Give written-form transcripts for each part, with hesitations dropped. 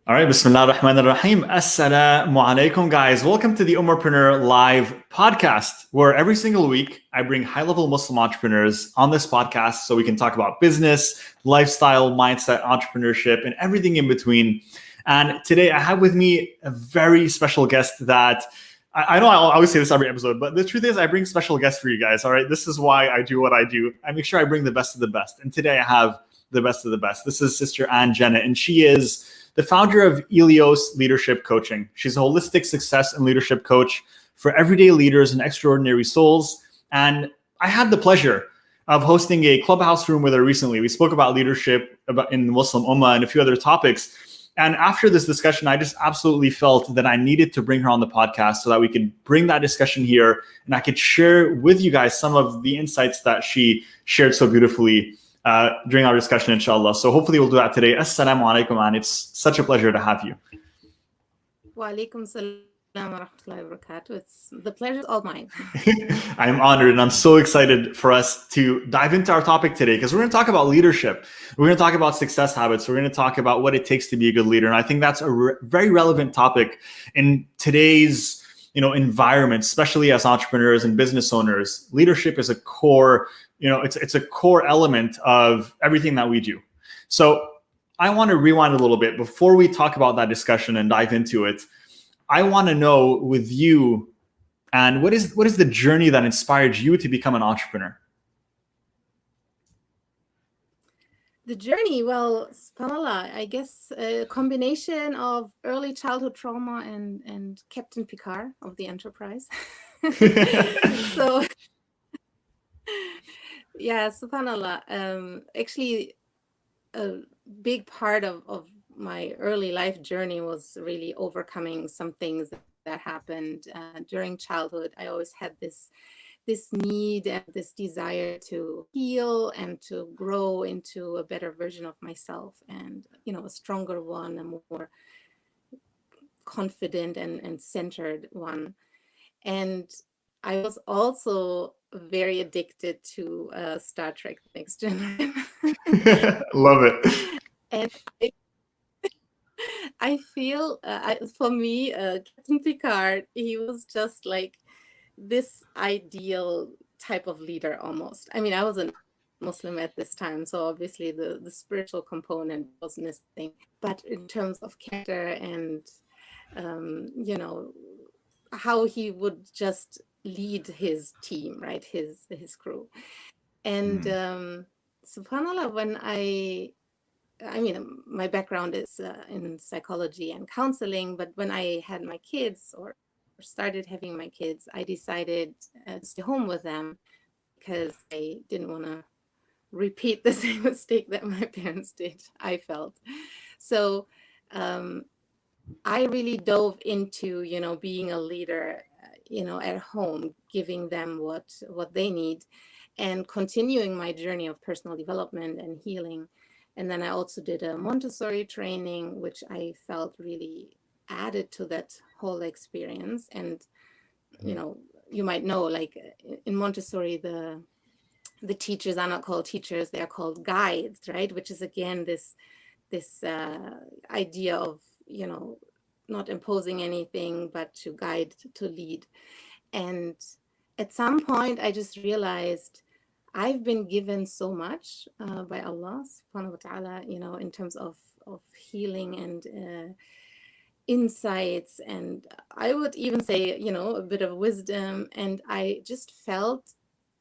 All right, Bismillah ar-Rahman ar-Rahim. Assalamu alaikum, guys. Welcome to the Ummahpreneur live podcast, where every single week I bring high-level Muslim entrepreneurs on this podcast so we can talk about business, lifestyle, mindset, entrepreneurship, and everything in between. And today I have with me a very special guest that I know I always say this every episode, but the truth is I bring special guests for you guys, all right? This is why I do what I do. I make sure I bring the best of the best. And today I have the best of the best. This is Sister Anne Jenett, and she is the founder of ELEOS Leadership Coaching. She's a holistic success and leadership coach for everyday leaders and extraordinary souls. And I had the pleasure of hosting a Clubhouse room with her recently. We spoke about leadership in the Muslim Ummah and a few other topics. And after this discussion, I just absolutely felt that I needed to bring her on the podcast so that we could bring that discussion here and I could share with you guys some of the insights that she shared so beautifully during our discussion, inshallah. So hopefully we'll do that today. Assalamu alaikum, and it's such a pleasure to have you. Wa alaikum salam wa rahmatullahi wa barakatuh. The pleasure is all mine. I'm honored, and I'm so excited for us to dive into our topic today because we're going to talk about leadership. We're going to talk about success habits. We're going to talk about what it takes to be a good leader. And I think that's a very relevant topic in today's environment, especially as entrepreneurs and business owners. Leadership is a core it's a core element of everything that we do. So I want to rewind a little bit before we talk about that discussion and dive into it. I want to know with you, and what is the journey that inspired you to become an entrepreneur? The journey, well, subhanAllah, I guess a combination of early childhood trauma and Captain Picard of the Enterprise. So yeah, subhanAllah. Actually, a big part of my early life journey was really overcoming some things that happened during childhood. I always had this need and this desire to heal and to grow into a better version of myself and, a stronger one, a more confident and centered one. And I was also very addicted to Star Trek: The Next Generation. Love it. And I feel, for me, Captain Picard, he was just like this ideal type of leader almost. I mean, I wasn't Muslim at this time, so obviously the spiritual component was missing. But in terms of character and, how he would just lead his team, right? His crew. And subhanAllah, when I mean, my background is in psychology and counseling, but when I had my kids or started having my kids, I decided to stay home with them because I didn't want to repeat the same mistake that my parents did, I felt. So I really dove into, being a leader, at home, giving them what they need and continuing my journey of personal development and healing. And then I also did a Montessori training, which I felt really added to that whole experience. And, you might know, like in Montessori, the teachers are not called teachers, they are called guides, right? Which is, again, this idea of, not imposing anything, but to guide, to lead. And at some point, I just realized I've been given so much by Allah subhanahu wa ta'ala, in terms of healing and insights. And I would even say, a bit of wisdom. And I just felt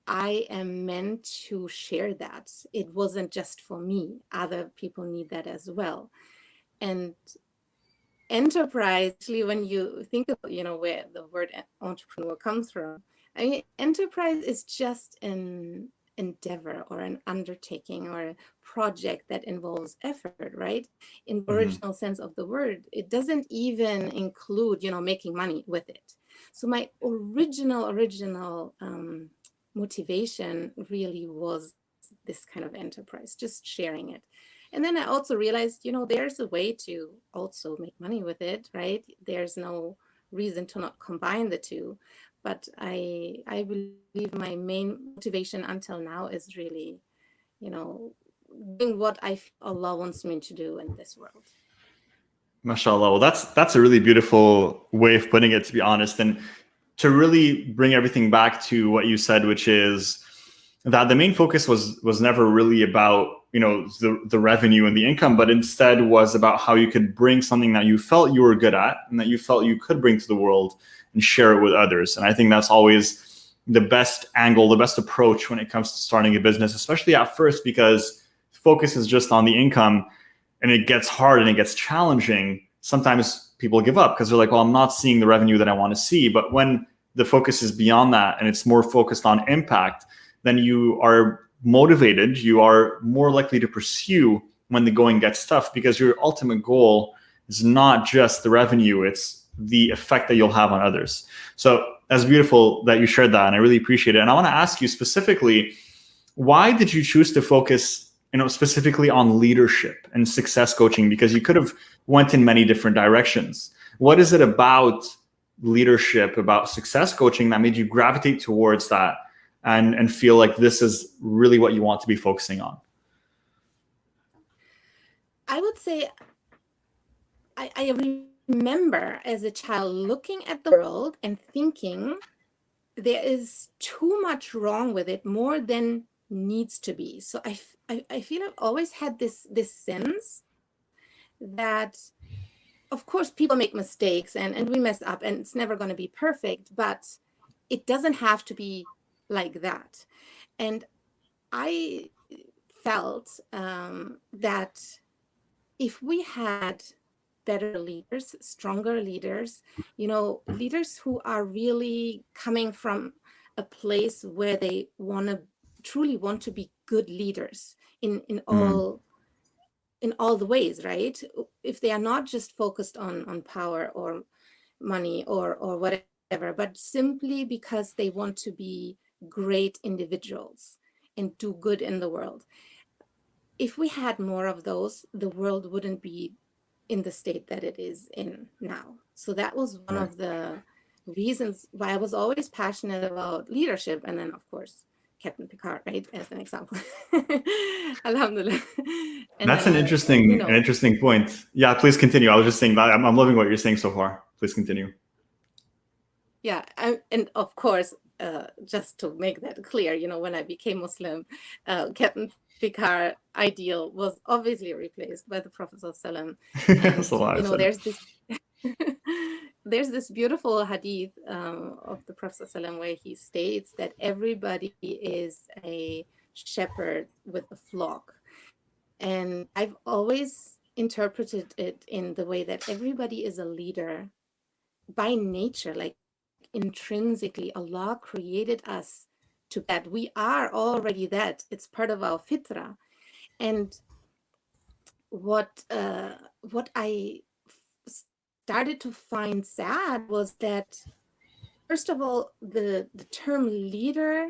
I am meant to share that. It wasn't just for me. Other people need that as well. And enterprise, actually, when you think about, where the word entrepreneur comes from, I mean, enterprise is just an endeavor or an undertaking or a project that involves effort, right? In the original sense of the word, it doesn't even include, making money with it. So my original motivation really was this kind of enterprise, just sharing it. And then I also realized, there's a way to also make money with it, right? There's no reason to not combine the two. But I believe my main motivation until now is really, doing what Allah wants me to do in this world. MashaAllah. Well, that's a really beautiful way of putting it, to be honest. And to really bring everything back to what you said, which is that the main focus was never really about, you know, the revenue and the income, but instead was about how you could bring something that you felt you were good at and that you felt you could bring to the world and share it with others. And I think that's always the best angle, the best approach when it comes to starting a business, especially at first, because focus is just on the income and it gets hard and it gets challenging. Sometimes people give up because they're like, well, I'm not seeing the revenue that I want to see. But when the focus is beyond that and it's more focused on impact, then you are motivated, you are more likely to pursue when the going gets tough, because your ultimate goal is not just the revenue, it's the effect that you'll have on others. So that's beautiful that you shared that, and I really appreciate it. And I want to ask you specifically, why did you choose to focus, you know, specifically on leadership and success coaching? Because you could have went in many different directions. What is it about leadership, about success coaching, that made you gravitate towards that and feel like this is really what you want to be focusing on? I would say I remember as a child looking at the world and thinking there is too much wrong with it, more than needs to be. So I feel I've always had this sense that, of course, people make mistakes and we mess up and it's never going to be perfect, but it doesn't have to be like that. And I felt that if we had better leaders, stronger leaders, you know, leaders who are really coming from a place where they truly want to be good leaders in all the ways, right? If they are not just focused on power or money or whatever, but simply because they want to be great individuals and do good in the world. If we had more of those, the world wouldn't be in the state that it is in now. So that was one of the reasons why I was always passionate about leadership. And then, of course, Captain Picard, right, as an example. Alhamdulillah. And that's then, an interesting, you know, an interesting point. Yeah, please continue. I was just saying that I'm loving what you're saying so far. Please continue. Yeah, and of course, just to make that clear, you know, when I became Muslim, Captain Picard ideal was obviously replaced by the Prophet ﷺ. And you know, there's this beautiful hadith of the Prophet ﷺ where he states that everybody is a shepherd with a flock. And I've always interpreted it in the way that everybody is a leader by nature, like intrinsically. Allah created us to that. We are already that. It's part of our fitrah. And what I started to find sad was that, first of all, the term leader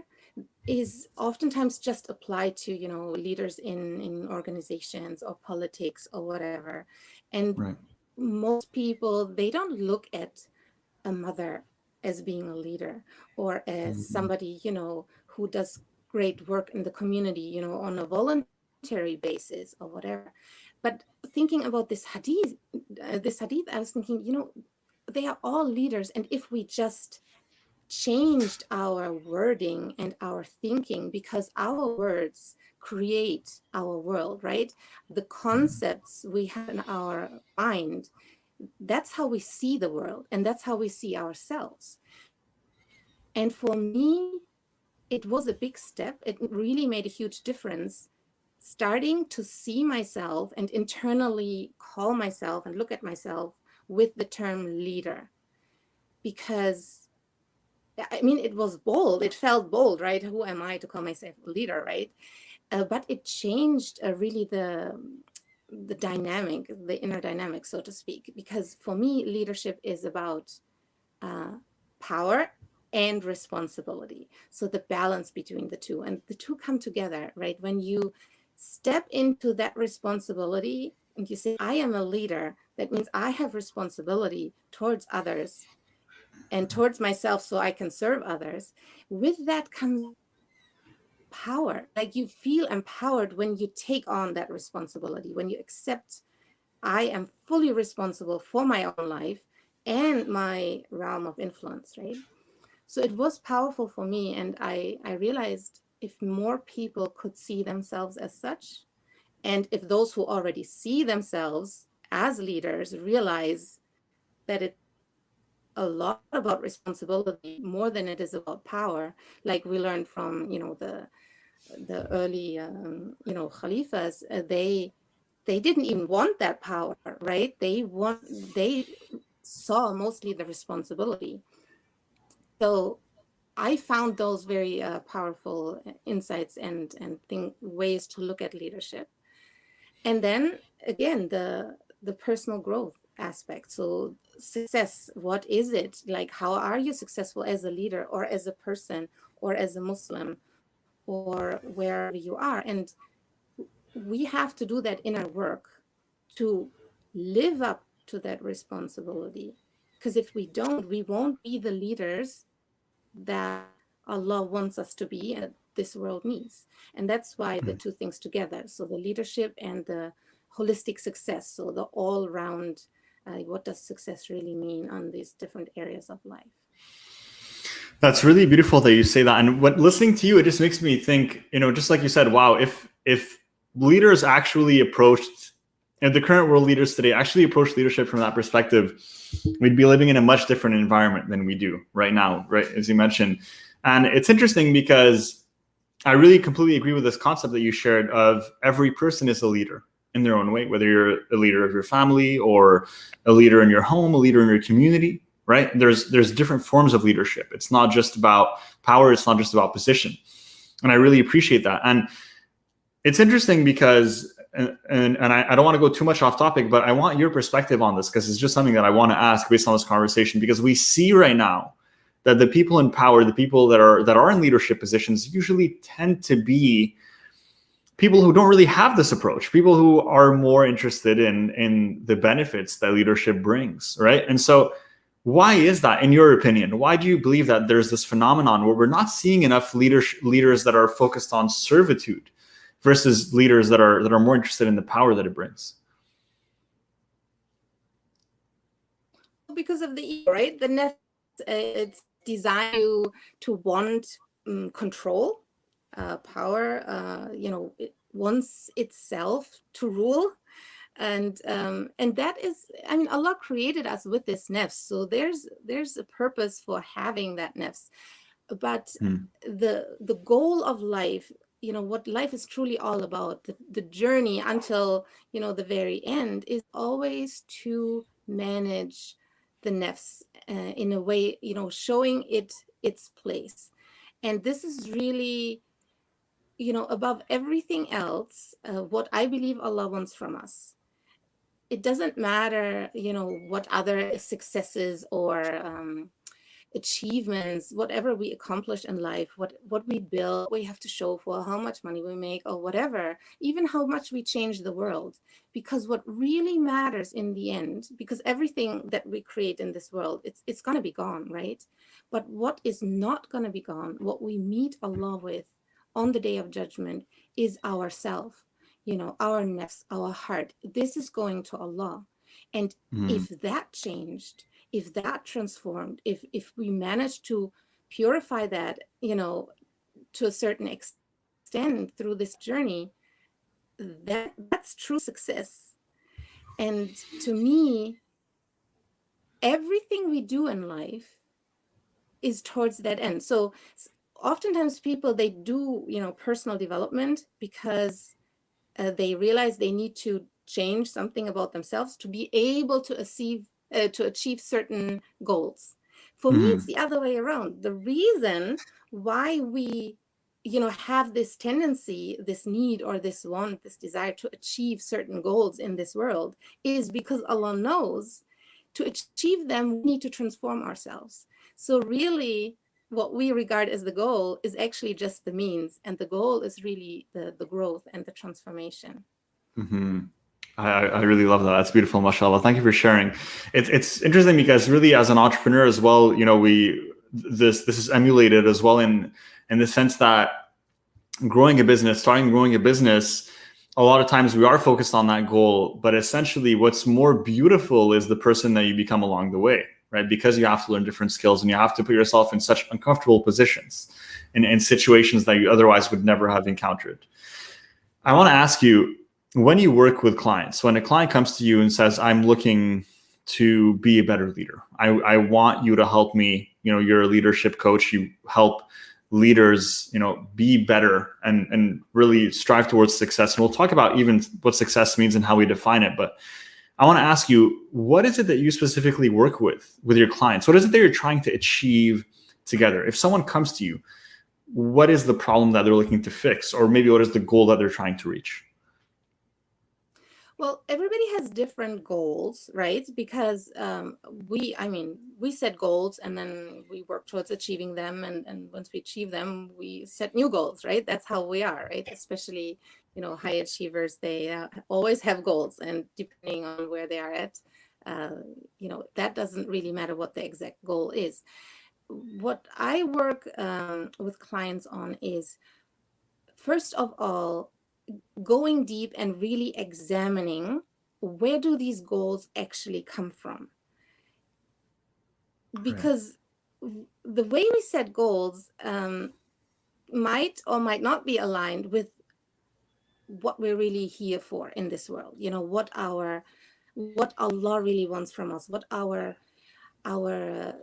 is oftentimes just applied to, you know, leaders in organizations or politics or whatever. And most people, they don't look at a mother as being a leader, or as somebody, you know, who does great work in the community, you know, on a voluntary basis or whatever. But thinking about this hadith, I was thinking, you know, they are all leaders. And if we just changed our wording and our thinking, because our words create our world, right? The concepts we have in our mind, that's how we see the world, and that's how we see ourselves. And for me, it was a big step. It really made a huge difference, starting to see myself and internally call myself and look at myself with the term leader. Because, I mean, it was bold. It felt bold, right? Who am I to call myself a leader, right? But it changed really the dynamic, the inner dynamic, so to speak. Because for me, leadership is about power and responsibility. So the balance between the two, and the two come together, right? When you step into that responsibility and you say, I am a leader, that means I have responsibility towards others and towards myself so I can serve others. With that comes power. Like, you feel empowered when you take on that responsibility, when you accept I am fully responsible for my own life and my realm of influence, right? So it was powerful for me. And I realized if more people could see themselves as such, and if those who already see themselves as leaders realize that it's a lot about responsibility more than it is about power, like we learned from, the early, Khalifas, they didn't even want that power, right? They saw mostly the responsibility. So I found those very powerful insights and ways to look at leadership. And then again, the personal growth aspect. So success, what is it? Like, how are you successful as a leader or as a person or as a Muslim or wherever you are? And we have to do that inner work to live up to that responsibility. Because if we don't, we won't be the leaders that Allah wants us to be and this world needs. And that's why the two things together. So the leadership and the holistic success. So the all-round, what does success really mean on these different areas of life? That's really beautiful that you say that. And what listening to you, it just makes me think, just like you said, wow, if leaders actually approached, and the current world leaders today actually approach leadership from that perspective, we'd be living in a much different environment than we do right now, right? As you mentioned. And it's interesting because I really completely agree with this concept that you shared of every person is a leader in their own way, whether you're a leader of your family or a leader in your home, a leader in your community, right? There's different forms of leadership. It's not just about power. It's not just about position. And I really appreciate that. And it's interesting because, and I don't want to go too much off topic, but I want your perspective on this because it's just something that I want to ask based on this conversation, because we see right now that the people in power, the people that are in leadership positions usually tend to be people who don't really have this approach, people who are more interested in the benefits that leadership brings, right? And so why is that, in your opinion? Why do you believe that there's this phenomenon where we're not seeing enough leaders that are focused on servitude versus leaders that are more interested in the power that it brings? Because of the ego, right? The nefs, it's designed to want control, power. It wants itself to rule, and that is, I mean, Allah created us with this nefs, so there's a purpose for having that nefs. But the goal of life, what life is truly all about, the journey until, the very end, is always to manage the nefs in a way, showing it its place. And this is really, above everything else, what I believe Allah wants from us. It doesn't matter, what other successes or achievements, whatever we accomplish in life, what we build, we have to show for how much money we make or whatever, even how much we change the world. Because what really matters in the end, because everything that we create in this world, it's going to be gone, right? But what is not going to be gone, what we meet Allah with on the day of judgment, is ourself, our nafs, our heart. This is going to Allah. And if that changed, if that transformed, if we manage to purify that, to a certain extent through this journey, that's true success. And to me, everything we do in life is towards that end. So oftentimes people, they do, personal development because they realize they need to change something about themselves to be able to achieve certain goals. For me, it's the other way around. The reason why we, have this tendency, this need or this want, this desire to achieve certain goals in this world is because Allah knows to achieve them, we need to transform ourselves. So really, what we regard as the goal is actually just the means, and the goal is really the growth and the transformation. I really love that. That's beautiful, mashallah. Thank you for sharing. It's interesting because really, as an entrepreneur as well, this is emulated as well in the sense that starting growing a business a lot of times we are focused on that goal, but essentially what's more beautiful is the person that you become along the way, right? Because you have to learn different skills and you have to put yourself in such uncomfortable positions in situations that you otherwise would never have encountered. I want to ask you, when you work with clients, when a client comes to you and says, I'm looking to be a better leader, I want you to help me, you're a leadership coach, you help leaders, be better and really strive towards success. And we'll talk about even what success means and how we define it. But I want to ask you, what is it that you specifically work with your clients? What is it that you're trying to achieve together? If someone comes to you, what is the problem that they're looking to fix? Or maybe what is the goal that they're trying to reach? Well, everybody has different goals, right? Because we set goals and then we work towards achieving them. And once we achieve them, we set new goals, right? That's how we are, right? Especially, high achievers, they always have goals. And depending on where they are at, that doesn't really matter what the exact goal is. What I work with clients on is, first of all, going deep and really examining, where do these goals actually come from? Because the way we set goals might or might not be aligned with what we're really here for in this world. What Allah really wants from us, what our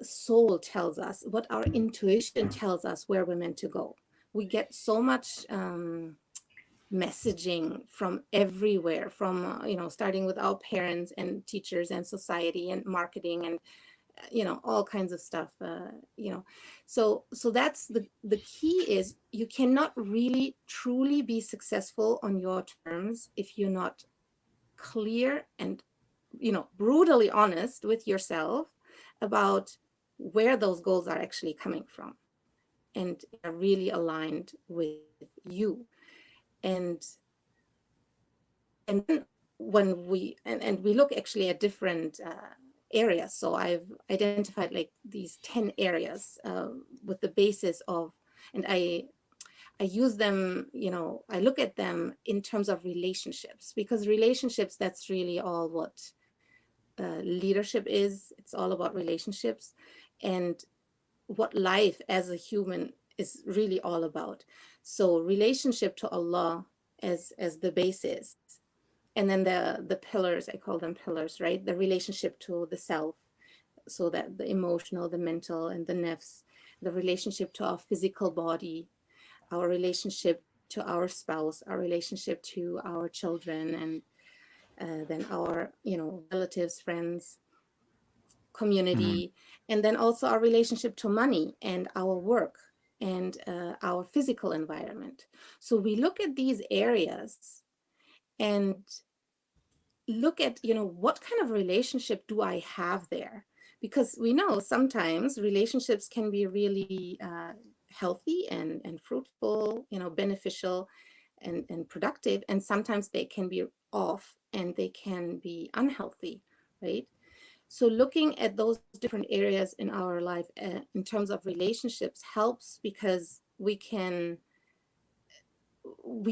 soul tells us, what our intuition tells us where we're meant to go. We get so much messaging from everywhere, from starting with our parents and teachers and society and marketing and all kinds of stuff. So that's the key is, you cannot really truly be successful on your terms if you're not clear and brutally honest with yourself about where those goals are actually coming from and are really aligned with you. And then when we look actually at different areas. So I've identified like these 10 areas with the basis of, and I use them, I look at them in terms of relationships, because relationships, that's really all what leadership is. It's all about relationships and what life as a human is really all about. So relationship to Allah as the basis. And then the pillars, I call them pillars, right? The relationship to the self, so that the emotional, the mental, and the nafs, the relationship to our physical body, our relationship to our spouse, our relationship to our children, and then our, relatives, friends, community, and then also our relationship to money and our work and our physical environment. So we look at these areas and look at, what kind of relationship do I have there? Because we know sometimes relationships can be really healthy and fruitful, beneficial and productive. And sometimes they can be off and they can be unhealthy, right? So looking at those different areas in our life in terms of relationships helps, because we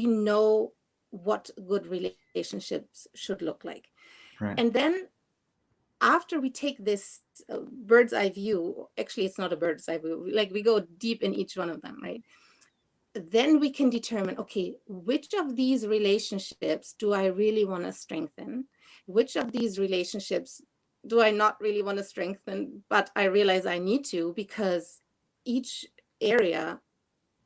know what good relationships should look like. Right. And then after we take this bird's eye view, actually it's not a bird's eye view, like we go deep in each one of them, right? Then we can determine, okay, which of these relationships do I really want to strengthen? Which of these relationships do I not really want to strengthen, but I realize I need to, because each area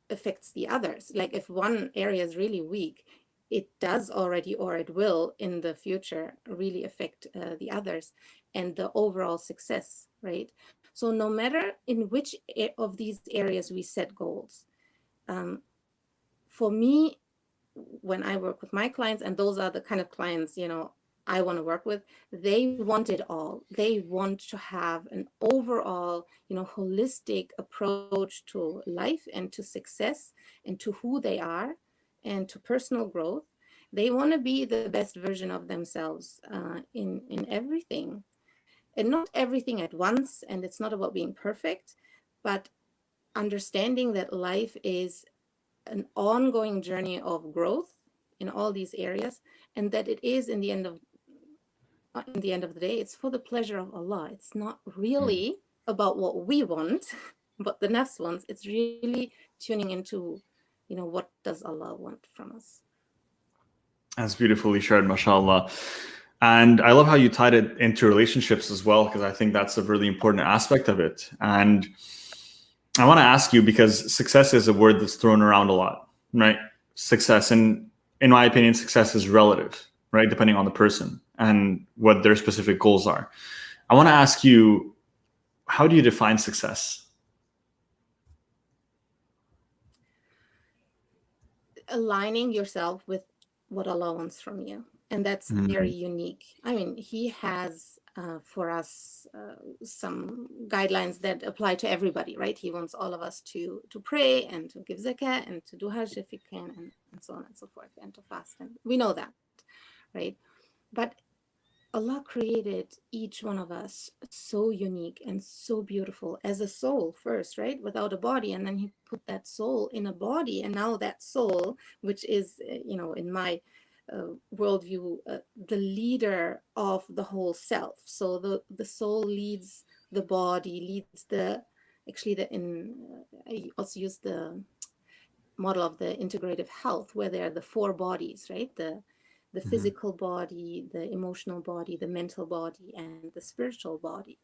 affects the others. Like if one area is really weak, it does already, or it will in the future, really affect the others and the overall success, right? So no matter in which of these areas we set goals, for me, when I work with my clients, and those are the kind of clients, I want to work with, they want it all. They want to have an overall, holistic approach to life and to success and to who they are and to personal growth. They want to be the best version of themselves in everything, and not everything at once. And it's not about being perfect, but understanding that life is an ongoing journey of growth in all these areas, and that it is in the end of the day, it's for the pleasure of Allah. It's not really about what we want, but the nafs wants. It's really tuning into, what does Allah want from us? That's beautifully shared, mashallah. And I love how you tied it into relationships as well, because I think that's a really important aspect of it. And I want to ask you, because success is a word that's thrown around a lot, right? Success, and in my opinion, success is relative, right? Depending on the person and what their specific goals are. I want to ask you, how do you define success? Aligning yourself with what Allah wants from you. And that's very unique. I mean, He has for us some guidelines that apply to everybody, right? He wants all of us to pray and to give zakah and to do hajj if we can, and so on and so forth, and to fast. And we know that, right? But Allah created each one of us so unique and so beautiful as a soul first, right? Without a body. And then He put that soul in a body. And now that soul, which is, in my worldview, the leader of the whole self. So the soul leads the body, I also use the model of the integrative health, where there are the four bodies, right? The physical body, the emotional body, the mental body, and the spiritual body.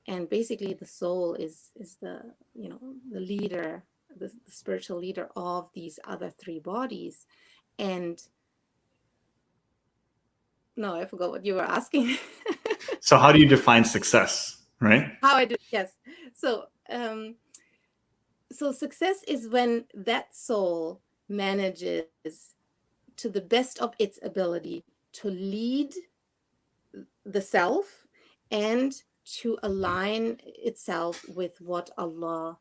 And basically the soul is the, the leader, the spiritual leader of these other three bodies. And no, I forgot what you were asking. So how do you define success, right? How I do, yes. So, so success is when that soul manages to the best of its ability to lead the self and to align itself with what Allah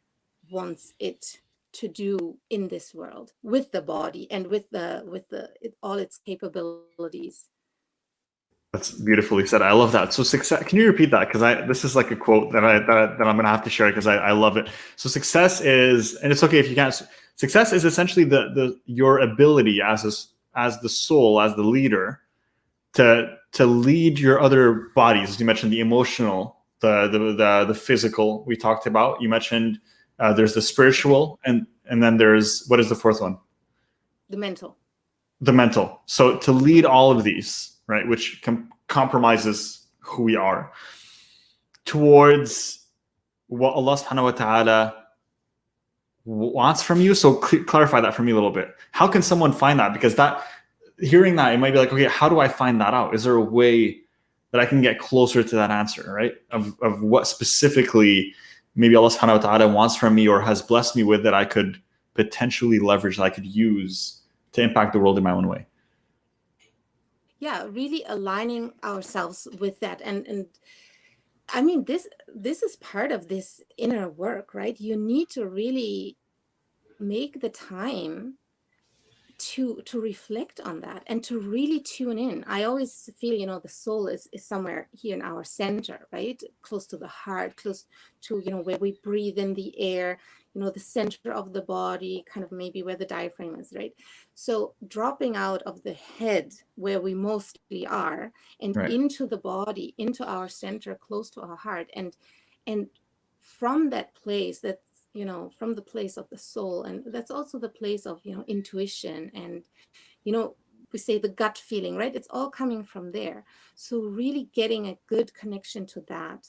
wants it to do in this world, with the body and with all its capabilities. That's beautifully said. I love that. So success, can you repeat that? Because this is like a quote that I'm going to have to share, because I love it. So success is, and it's okay if you can't, success is essentially your ability as the soul, as the leader, to lead your other bodies. As you mentioned, the emotional, the physical we talked about. You mentioned there's the spiritual, and then there's, what is the fourth one? The mental. The mental. So to lead all of these, right, which compromises who we are, towards what Allah subhanahu wa ta'ala wants from you. So clarify that for me a little bit. How can someone find that? Because hearing that, it might be like, okay, how do I find that out? Is there a way that I can get closer to that answer, right? Of what specifically maybe Allah subhanahu wa ta'ala wants from me or has blessed me with, that I could potentially leverage, that I could use to impact the world in my own way? Yeah, really aligning ourselves with that. And I mean, this is part of this inner work, right? You need to really make the time to reflect on that and to really tune in. I always feel, the soul is somewhere here in our center, right? Close to the heart, close to, where we breathe in the air, the center of the body, kind of maybe where the diaphragm is, right? So dropping out of the head, where we mostly are, and Right. into the body, into our center, close to our heart. And from that place, from the place of the soul, and that's also the place of, intuition, and, we say the gut feeling, right? It's all coming from there. So really getting a good connection to that,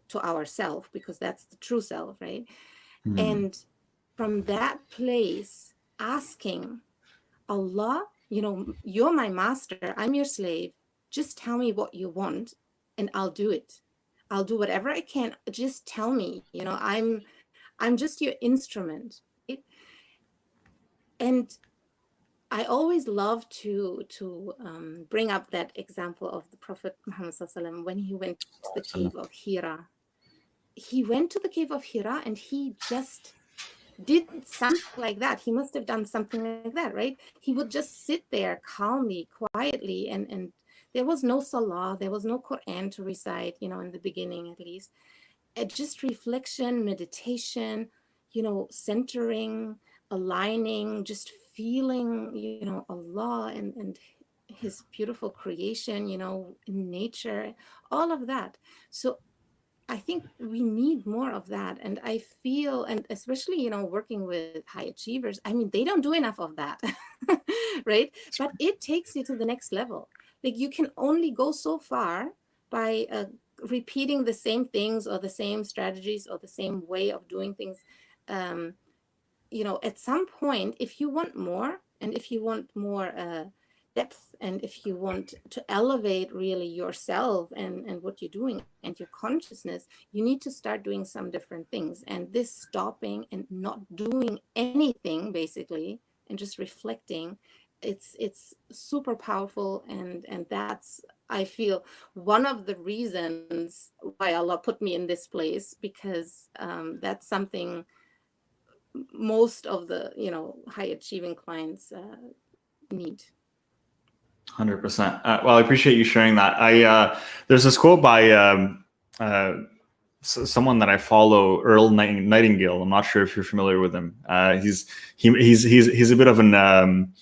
to ourself, because that's the true self, right? And from that place, asking Allah, you're my master, I'm your slave. Just tell me what you want and I'll do it. I'll do whatever I can. Just tell me, I'm just your instrument. Right? And I always love to bring up that example of the Prophet Muhammad when he went to the cave of Hira. He went to the cave of Hira and he just did something like that. He must have done something like that, right? He would just sit there calmly, quietly, and there was no salah, there was no Quran to recite, in the beginning at least. Just reflection, meditation, centering, aligning, just feeling, you know, Allah and his beautiful creation, you know, in nature, all of that. So I think we need more of that. And I feel, and especially, you know, working with high achievers, I mean, they don't do enough of that, right? But it takes you to the next level. Like you can only go so far by repeating the same things or the same strategies or the same way of doing things. You know, at some point, if you want more, and if you want more depth, and if you want to elevate really yourself and what you're doing and your consciousness, you need to start doing some different things. And this stopping and not doing anything basically and just reflecting, it's super powerful. And that's, I feel, one of the reasons why Allah put me in this place, because that's something most of the, you know, high achieving clients need. 100%. Well, I appreciate you sharing that. There's this quote by someone that I follow, Earl Nightingale. I'm not sure if you're familiar with him. He's a bit of an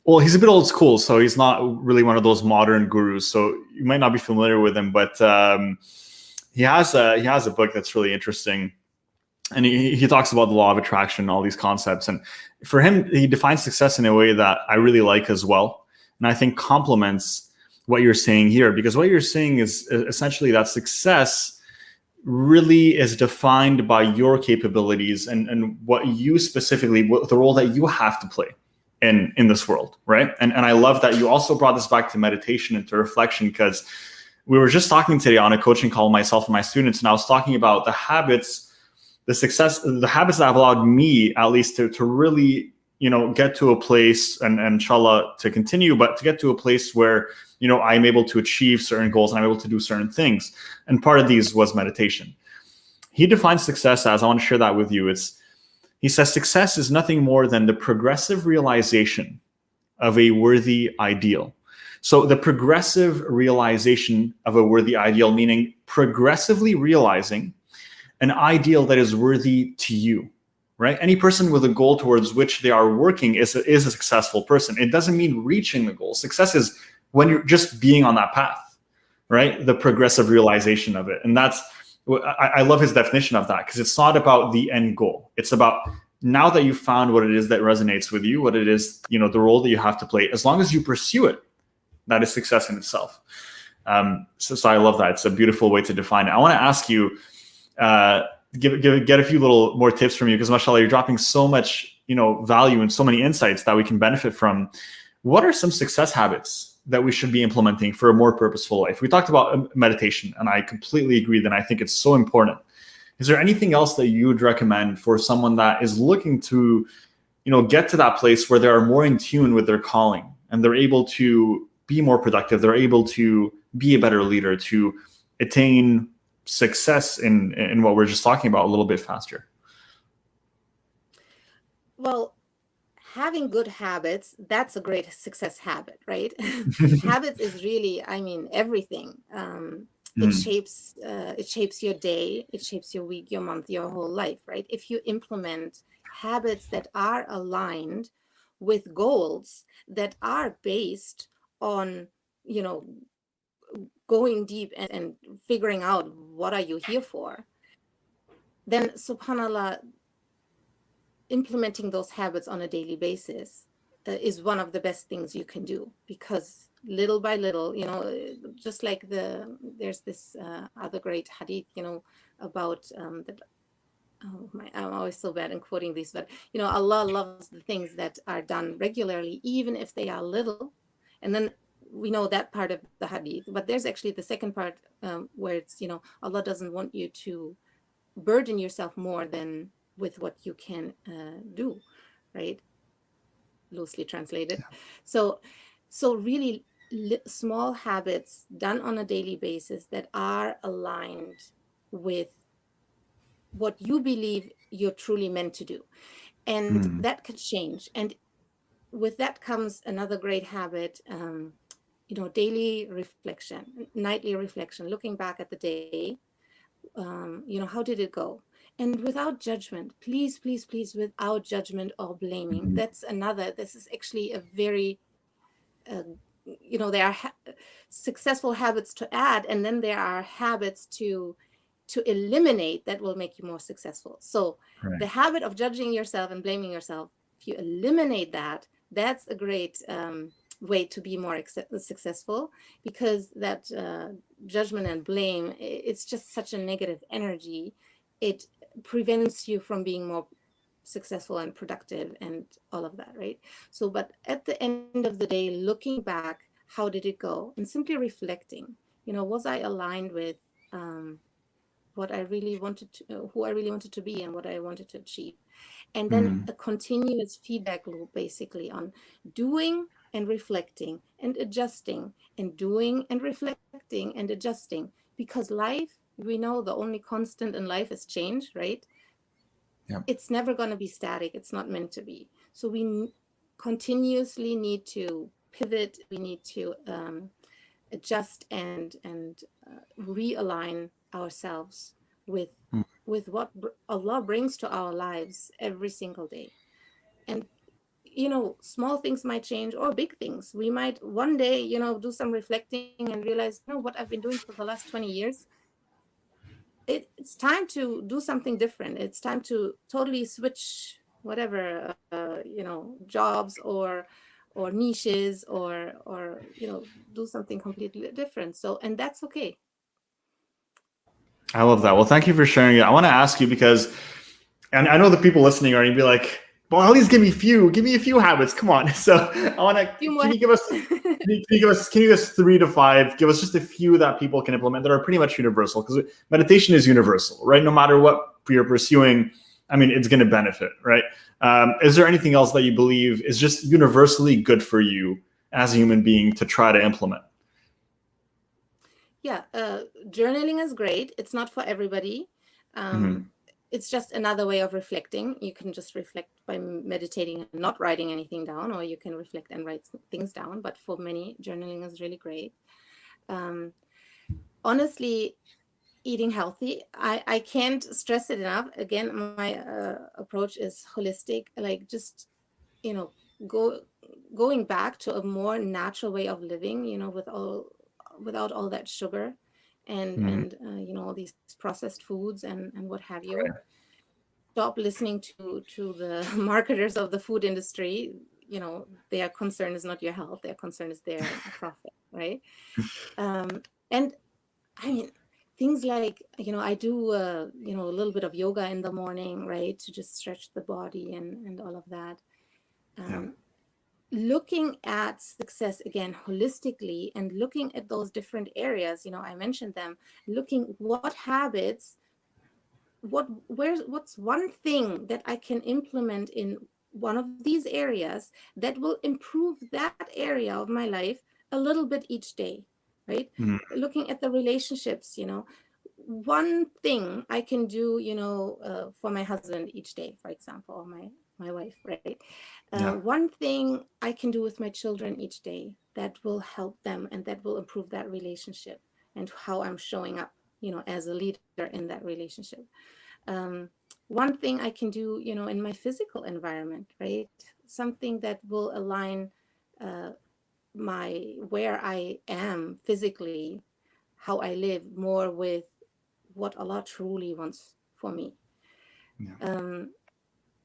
well, he's a bit old school, so he's not really one of those modern gurus. So you might not be familiar with him, but he has a book that's really interesting. And he talks about the law of attraction, all these concepts. And for him, he defines success in a way that I really like as well. And I think complements what you're saying here, because what you're saying is essentially that success really is defined by your capabilities and what you specifically, the role that you have to play in this world, right? And I love that you also brought this back to meditation and to reflection, because we were just talking today on a coaching call, myself and my students, and I was talking about the habits, the habits that have allowed me, at least, to really, you know, get to a place, and inshallah to continue, but to get to a place where, you know, I'm able to achieve certain goals and I'm able to do certain things. And part of these was meditation. He defines success as, I want to share that with you. He says success is nothing more than the progressive realization of a worthy ideal. So the progressive realization of a worthy ideal, meaning progressively realizing an ideal that is worthy to you, right? Any person with a goal towards which they are working is a successful person. It doesn't mean reaching the goal. Success is when you're just being on that path, right? The progressive realization of it. And that's, I love his definition of that, because it's not about the end goal. It's about, now that you've found what it is that resonates with you, what it is, you know, the role that you have to play, as long as you pursue it, that is success in itself. So I love that. It's a beautiful way to define it. I want to ask you, get a few little more tips from you, because mashallah, you're dropping so much, you know, value and so many insights that we can benefit from. What are some success habits that we should be implementing for a more purposeful life? We talked about meditation, and I completely agree that I think it's so important. Is there anything else that you would recommend for someone that is looking to, you know, get to that place where they are more in tune with their calling and they're able to be more productive, they're able to be a better leader, to attain success in what we're just talking about a little bit faster? Well, having good habits, that's a great success habit, right? Habits is really, I mean, everything. It shapes your day, it shapes your week, your month, your whole life, right? If you implement habits that are aligned with goals that are based on, you know, going deep and figuring out what are you here for, then subhanallah, implementing those habits on a daily basis is one of the best things you can do, because little by little, you know, just like there's this other great hadith, you know, about that. Oh my, I'm always so bad in quoting these, but you know, Allah loves the things that are done regularly, even if they are little. And then we know that part of the hadith, but there's actually the second part where it's, you know, Allah doesn't want you to burden yourself more than with what you can do, right? Loosely translated. Yeah. So really small habits done on a daily basis that are aligned with what you believe you're truly meant to do. And that could change. And with that comes another great habit, you know, daily reflection, nightly reflection, looking back at the day, you know, how did it go? and without judgment. Please, please, please, without judgment or blaming. That's another. This is actually a very, there are successful habits to add, and then there are habits to eliminate that will make you more successful. So the habit of judging yourself and blaming yourself, if you eliminate that, that's a great way to be more successful, because that judgment and blame, it's just such a negative energy. It prevents you from being more successful and productive and all of that, right? So, but at the end of the day, looking back, how did it go? And simply reflecting, was I aligned with what I really wanted to, who I really wanted to be and what I wanted to achieve? And then a continuous feedback loop, basically, on doing and reflecting and adjusting, and doing and reflecting and adjusting, because life, we know the only constant in life is change, right? Yep. It's never going to be static. It's not meant to be. So we continuously need to pivot. We need to adjust and realign ourselves with what Allah brings to our lives every single day. And small things might change, or big things. We might one day, do some reflecting and realize, what I've been doing for the last 20 years, it's time to do something different. It's time to totally switch whatever, jobs or niches, or do something completely different. So, and that's okay. I love that. Well, thank you for sharing it. I want to ask you, because, and I know the people listening are going to be like, well, at least give me a few habits. Come on. So I want to, can you give us 3 to 5, give us just a few that people can implement that are pretty much universal, because meditation is universal, right? No matter what you're pursuing, I mean, it's going to benefit, right? Is there anything else that you believe is just universally good for you as a human being to try to implement? Yeah, journaling is great. It's not for everybody. It's just another way of reflecting. You can just reflect by meditating and not writing anything down, or you can reflect and write things down. But for many, journaling is really great. Honestly, eating healthy, I can't stress it enough. Again, my approach is holistic, like just, going back to a more natural way of living, without all that sugar and all these processed foods and what have you. Right. Stop listening to the marketers of the food industry. Their concern is not your health. Their concern is their profit, right? And I mean, things like, I do, a little bit of yoga in the morning, right? To just stretch the body and all of that. Looking at success again holistically, and looking at those different areas, I mentioned them, looking what habits, what's one thing that I can implement in one of these areas that will improve that area of my life a little bit each day, right? Looking at the relationships, one thing I can do, for my husband each day, for example, or my wife, right? One thing I can do with my children each day that will help them and that will improve that relationship, and how I'm showing up, as a leader in that relationship. One thing I can do, in my physical environment, right? Something that will align where I am physically, how I live, more with what Allah truly wants for me.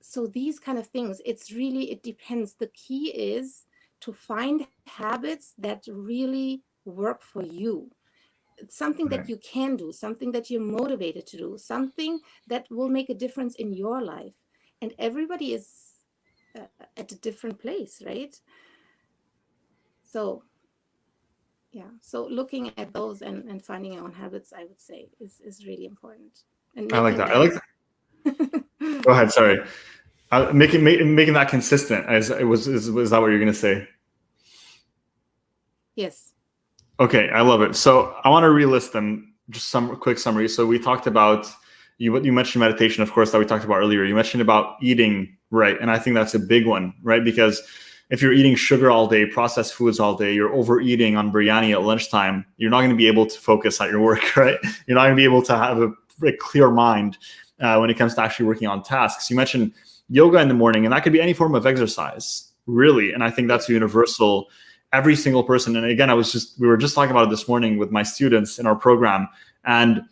So these kind of things, it depends. The key is to find habits that really work for you. It's something that you can do, something that you're motivated to do, something that will make a difference in your life. And everybody is at a different place, right? So, so looking at those and finding your own habits, I would say, is really important. And I like that. Go ahead. Sorry. Making that consistent. Was that what you're going to say? Yes. Okay, I love it. So I want to relist them, just some quick summary. So we talked about, you mentioned meditation, of course, that we talked about earlier. You mentioned about eating right. And I think that's a big one, right? Because if you're eating sugar all day, processed foods all day, you're overeating on biryani at lunchtime, you're not going to be able to focus at your work, right? You're not going to be able to have a clear mind. when it comes to actually working on tasks. You mentioned yoga in the morning, and that could be any form of exercise, really. And I think that's universal. Every single person. And again, we were just talking about it this morning with my students in our program, and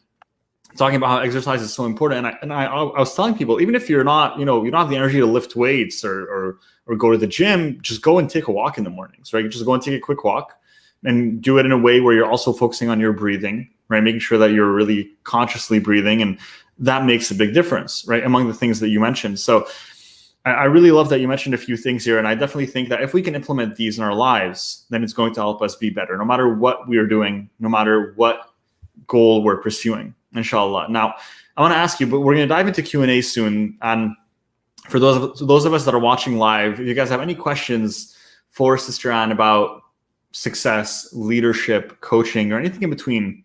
talking about how exercise is so important. And I was telling people, even if you're not, you don't have the energy to lift weights or go to the gym, just go and take a walk in the mornings, right? Just go and take a quick walk and do it in a way where you're also focusing on your breathing, right? Making sure that you're really consciously breathing. And that makes a big difference, right? Among the things that you mentioned. So I really love that you mentioned a few things here. And I definitely think that if we can implement these in our lives, then it's going to help us be better, no matter what we are doing, no matter what goal we're pursuing, inshallah. Now, I want to ask you, but we're going to dive into Q&A soon. And for those of us that are watching live, if you guys have any questions for Sister Anne about success, leadership, coaching, or anything in between,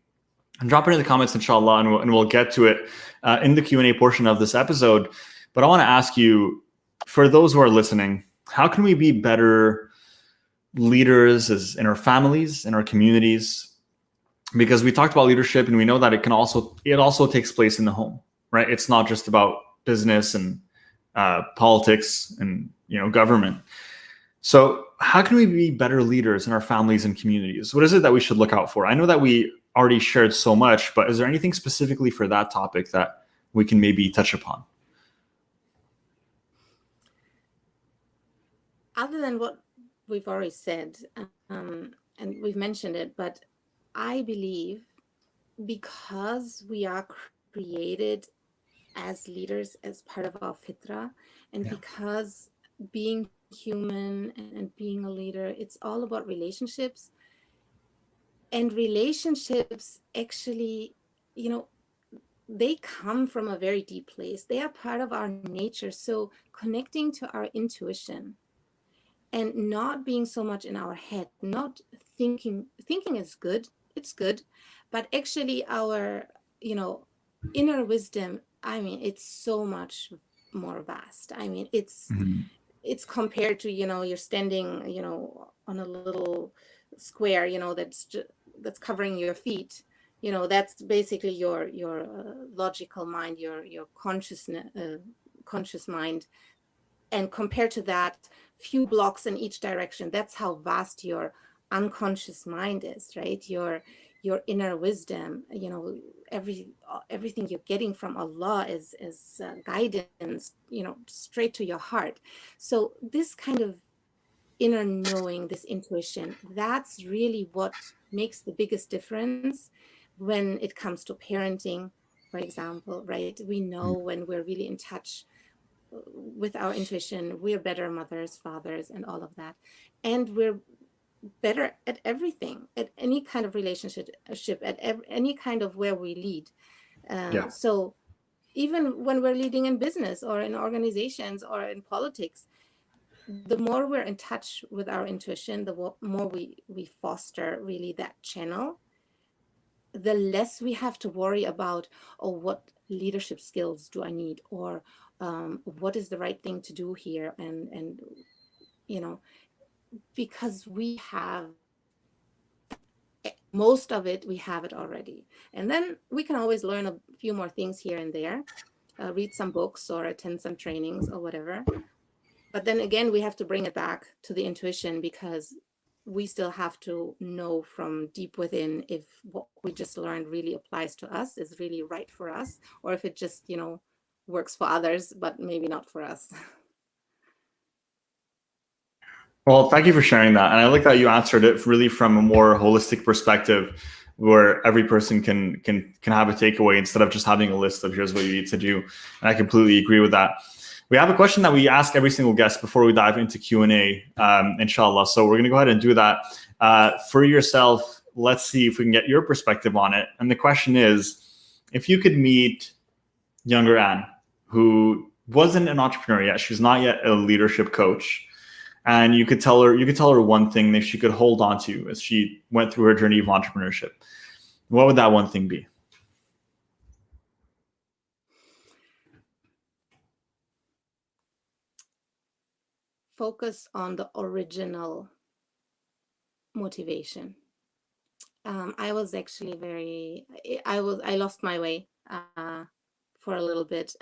drop it in the comments, inshallah, and we'll get to it in the Q&A portion of this episode. But I want to ask you, for those who are listening, how can we be better leaders in our families, in our communities? Because we talked about leadership, and we know that it also takes place in the home, right? It's not just about business and politics and government. So how can we be better leaders in our families and communities? What is it that we should look out for? I know that we already shared so much, but is there anything specifically for that topic that we can maybe touch upon? Other than what we've already said, and we've mentioned it, but I believe because we are created as leaders as part of our fitra, and because being human and being a leader, it's all about relationships. And relationships actually, they come from a very deep place. They are part of our nature. So connecting to our intuition and not being so much in our head, not thinking is good, it's good, but actually our, inner wisdom, it's so much more vast. It's compared to, you're standing, on a little square, that's covering your feet. That's basically your logical mind, your conscious mind. And compared to that, few blocks in each direction, that's how vast your unconscious mind is, right? Your inner wisdom, everything you're getting from Allah is guidance, straight to your heart. So this kind of inner knowing, this intuition, that's really what makes the biggest difference when it comes to parenting, for example, right? We know when we're really in touch with our intuition, we're better mothers, fathers, and all of that. And we're better at everything, at any kind of relationship, at any kind of where we lead. So even when we're leading in business or in organizations or in politics, the more we're in touch with our intuition, the more we foster really that channel, the less we have to worry about, what leadership skills do I need, or what is the right thing to do here, and because we have most of it, we have it already. And then we can always learn a few more things here and there, read some books or attend some trainings or whatever. But then again, we have to bring it back to the intuition, because we still have to know from deep within if what we just learned really applies to us, is really right for us, or if it just, works for others, but maybe not for us. Well, thank you for sharing that. And I like that you answered it really from a more holistic perspective, where every person can have a takeaway instead of just having a list of here's what you need to do. And I completely agree with that. We have a question that we ask every single guest before we dive into Q&A, inshallah. So we're going to go ahead and do that. For yourself, let's see if we can get your perspective on it. And the question is, if you could meet younger Anne, who wasn't an entrepreneur yet, she's not yet a leadership coach, and you could tell her one thing that she could hold on to as she went through her journey of entrepreneurship, what would that one thing be? Focus on the original motivation. I was actually I lost my way for a little bit,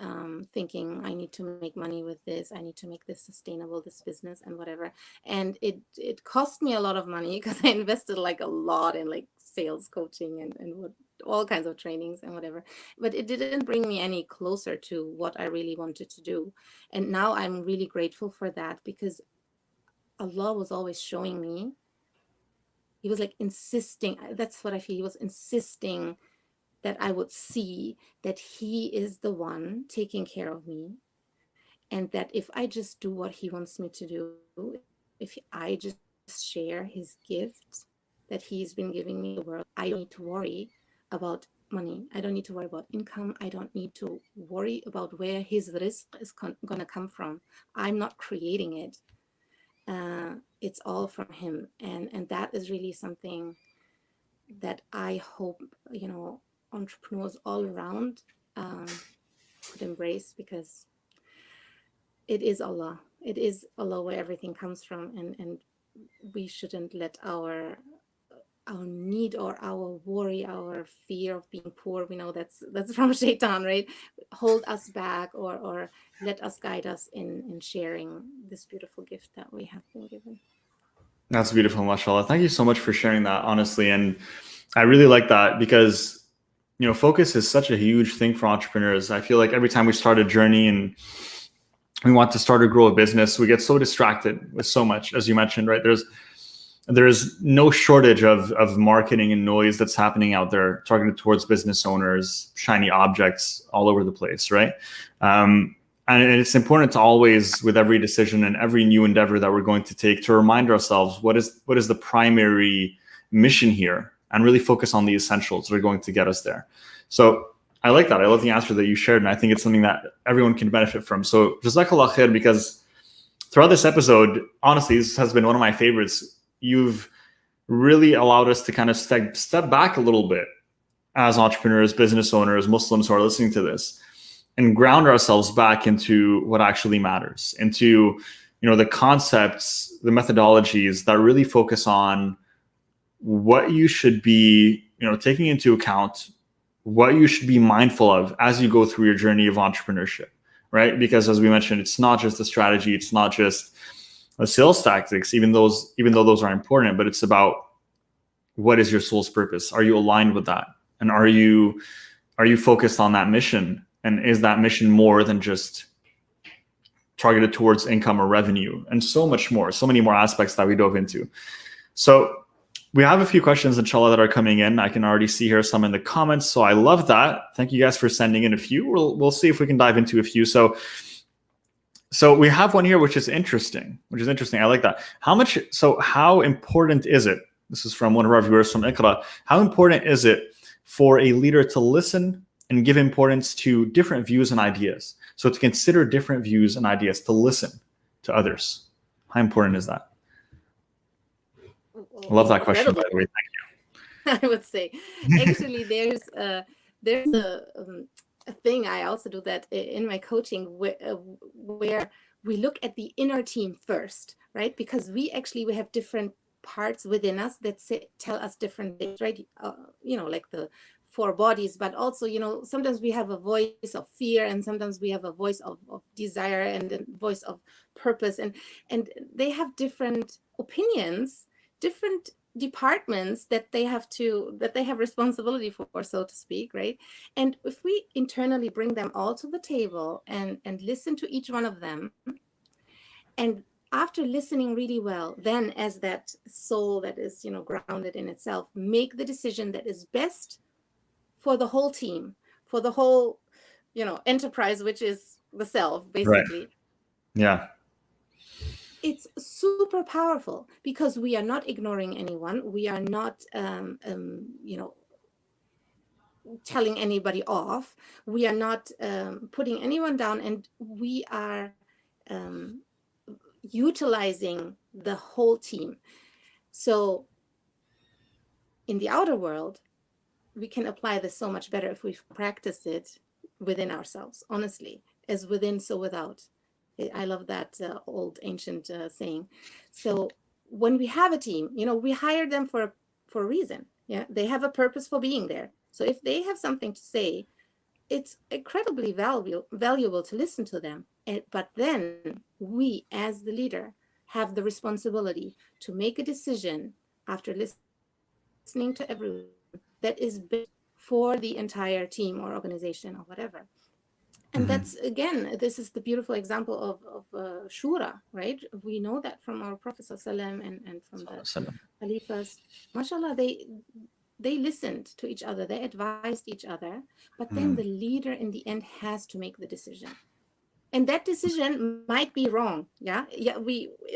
thinking I need to make money with this. I need to make this sustainable, this business and whatever. And it cost me a lot of money because I invested like a lot in like sales coaching and what, all kinds of trainings and whatever. But it didn't bring me any closer to what I really wanted to do. And now I'm really grateful for that, because Allah was always showing me. He was like insisting, that's what I feel, he was insisting that I would see that he is the one taking care of me. And that if I just do what he wants me to do, if I just share his gifts that he's been giving me the world, I don't need to worry about money. I don't need to worry about income. I don't need to worry about where his rizq is going to come from. I'm not creating it. It's all from him. And that is really something that I hope, you know, entrepreneurs all around could embrace, because it is Allah. It is Allah where everything comes from, and we shouldn't let our need or our worry, our fear of being poor, we know that's from Shaitan, right? Hold us back or let us guide us in sharing this beautiful gift that we have been given. That's beautiful, mashallah. Thank you so much for sharing that, honestly. And I really like that, because, you know, focus is such a huge thing for entrepreneurs. I feel like every time we start a journey and we want to start or grow a business, we get so distracted with so much, as you mentioned, right? There's no shortage of marketing and noise that's happening out there targeted towards business owners, shiny objects all over the place, right? And it's important to always, with every decision and every new endeavor that we're going to take, to remind ourselves what is the primary mission here, and really focus on the essentials that are going to get us there. So I like that. I love the answer that you shared, and I think it's something that everyone can benefit from. So Jazakallah khair, because throughout this episode, honestly, this has been one of my favorites. You've really allowed us to kind of step back a little bit as entrepreneurs, business owners, Muslims who are listening to this, and ground ourselves back into what actually matters, into, you know, the concepts, the methodologies that really focus on what you should be, you know, taking into account, what you should be mindful of as you go through your journey of entrepreneurship, right? Because as we mentioned, it's not just the strategy, it's not just the sales tactics, even though those are important, but it's about what is your soul's purpose? Are you aligned with that? And are you focused on that mission? And is that mission more than just targeted towards income or revenue? And so much more, so many more aspects that we dove into. So we have a few questions, inshallah, that are coming in. I can already see here some in the comments. So I love that. Thank you guys for sending in a few. We'll see if we can dive into a few. So we have one here, which is interesting. I like that. How important is it? This is from one of our viewers from Iqra. How important is it for a leader to listen and give importance to different views and ideas? So to consider different views and ideas, to listen to others. How important is that? I love that question, by the way. Thank you. I would say, actually, there's a thing I also do that in my coaching, where we look at the inner team first, right? Because we have different parts within us that tell us different things, right? You know, like the 4 bodies, but also, you know, sometimes we have a voice of fear, and sometimes we have a voice of desire, and a voice of purpose, and they have different opinions, different departments that they have responsibility for, so to speak, right? And if we internally bring them all to the table and listen to each one of them, and after listening really well, then as that soul that is, you know, grounded in itself, make the decision that is best for the whole team, for the whole, you know, enterprise, which is the self, basically. Right. Yeah. It's super powerful, because we are not ignoring anyone. We are not, you know, telling anybody off. We are not putting anyone down, and we are utilizing the whole team. So in the outer world, we can apply this so much better if we practice it within ourselves, honestly, as within, so without. I love that old ancient saying. So when we have a team, you know, we hire them for a reason. Yeah, they have a purpose for being there. So if they have something to say, it's incredibly valuable to listen to them. But then we, as the leader, have the responsibility to make a decision after listening to everyone that is best for the entire team or organization or whatever. And that's, again, this is the beautiful example of shura, right? We know that from our Prophet ﷺ and from the Khalifas. MashaAllah, they listened to each other, they advised each other, but then the leader in the end has to make the decision. And that decision might be wrong. Yeah.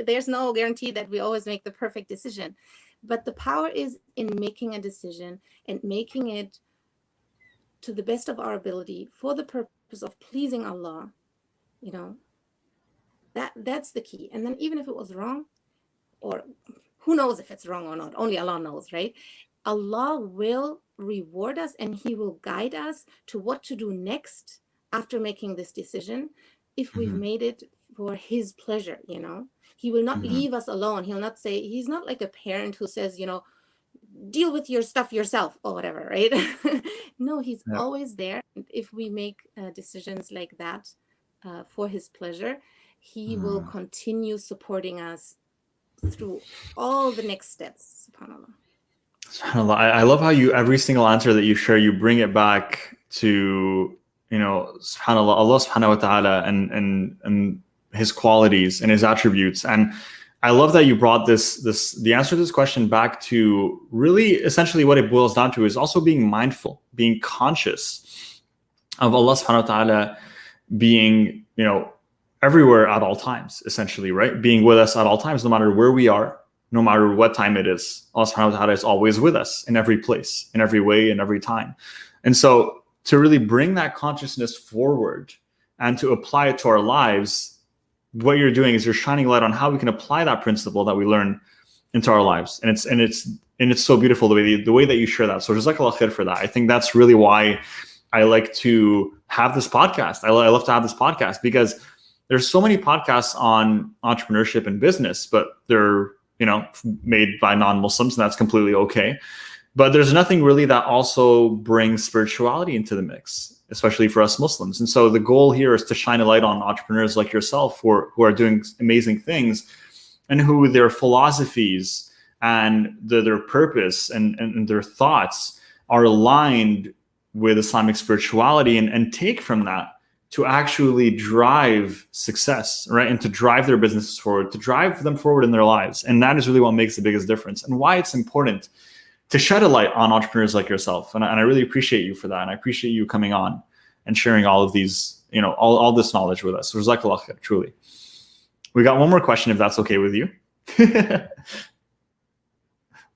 There's no guarantee that we always make the perfect decision, but the power is in making a decision and making it to the best of our ability for the purpose of pleasing Allah. That's the key. And then even if it was wrong, or who knows if it's wrong or not, only Allah knows, right? Allah will reward us and He will guide us to what to do next after making this decision, if we've made it for His pleasure. He will not leave us alone. He'll not say, He's not like a parent who says, deal with your stuff yourself or whatever, right? No, He's always there. If we make decisions like that for His pleasure, He will continue supporting us through all the next steps. SubhanAllah. SubhanAllah. I love how every single answer that you share, you bring it back to, SubhanAllah, Allah subhanahu wa ta'ala and His qualities and His attributes. And I love that you brought the answer to this question back to really essentially what it boils down to is also being mindful, being conscious of Allah subhanahu wa ta'ala being, everywhere at all times, essentially, right? Being with us at all times, no matter where we are, no matter what time it is. Allah subhanahu wa ta'ala is always with us in every place, in every way, in every time. And so to really bring that consciousness forward and to apply it to our lives, what you're doing is you're shining light on how we can apply that principle that we learn into our lives. And it's so beautiful the way that you share that. So jazakallah khair for that. I think that's really why I like to have this podcast. I love to have this podcast because there's so many podcasts on entrepreneurship and business, but they're, made by non-Muslims, and that's completely okay. But there's nothing really that also brings spirituality into the mix, especially for us Muslims. And so the goal here is to shine a light on entrepreneurs like yourself who are doing amazing things and who their philosophies and their purpose and their thoughts are aligned with Islamic spirituality and take from that to actually drive success, right? And to drive their businesses forward, to drive them forward in their lives. And that is really what makes the biggest difference and why it's important to shed a light on entrepreneurs like yourself. And I really appreciate you for that. And I appreciate you coming on and sharing all of these, all this knowledge with us. So jazakallah khair, truly. We got one more question, if that's okay with you.